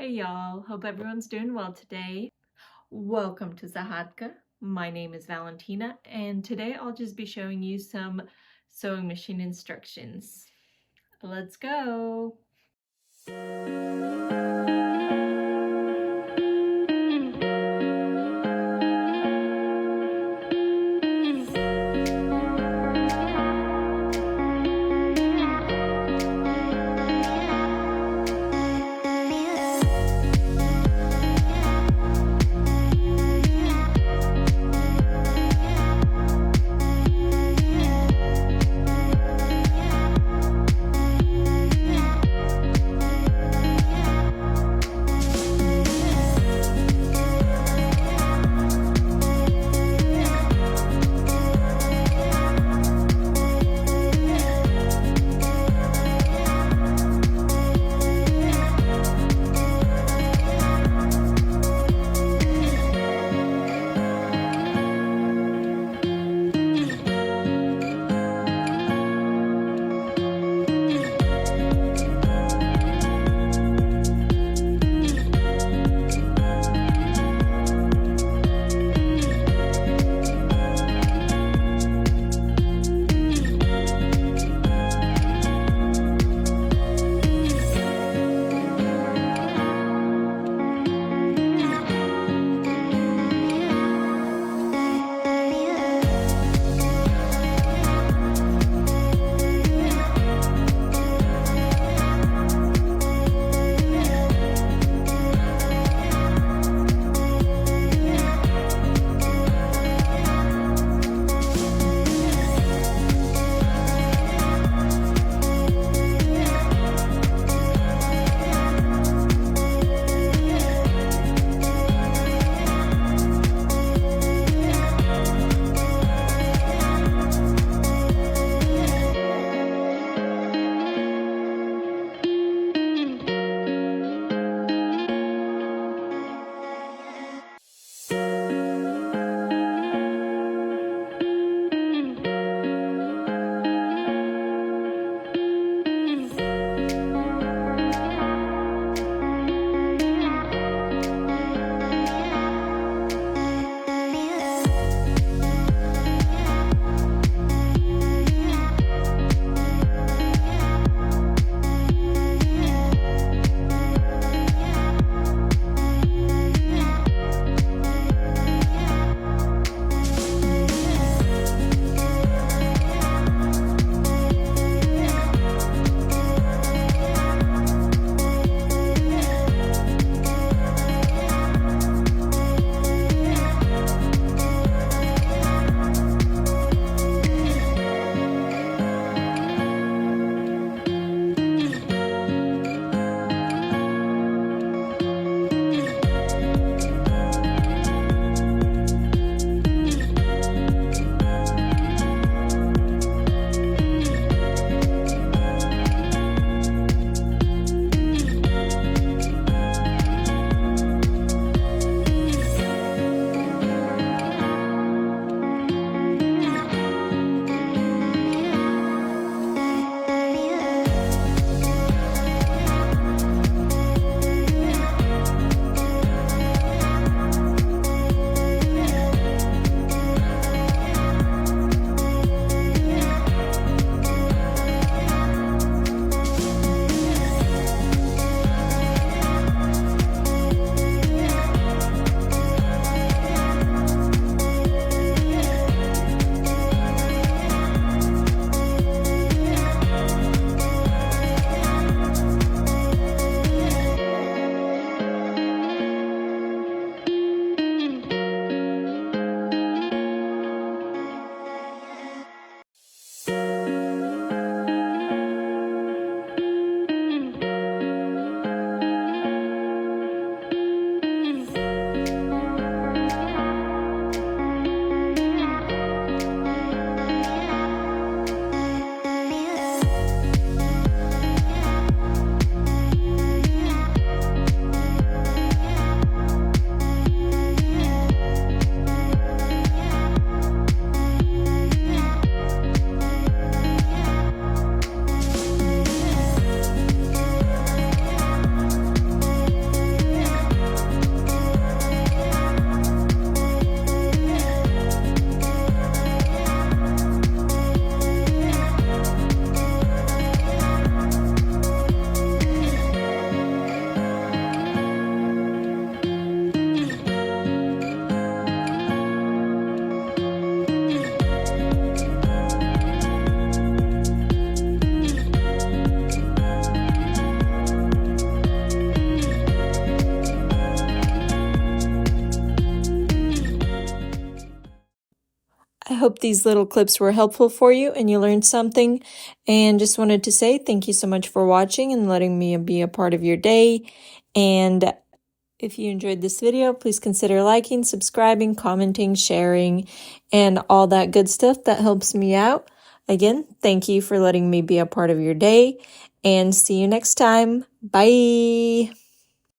Hey y'all, hope everyone's doing well today. Welcome to Zahatka. My name is Valentina, and today I'll just be showing you some sewing machine instructions. Let's go! hope these little clips were helpful for you and you learned something. And just wanted to say thank you so much for watching and letting me be a part of your day. And if you enjoyed this video, please consider liking, subscribing, commenting, sharing, and all that good stuff that helps me out. Again, thank you for letting me be a part of your day, and see you next time. Bye!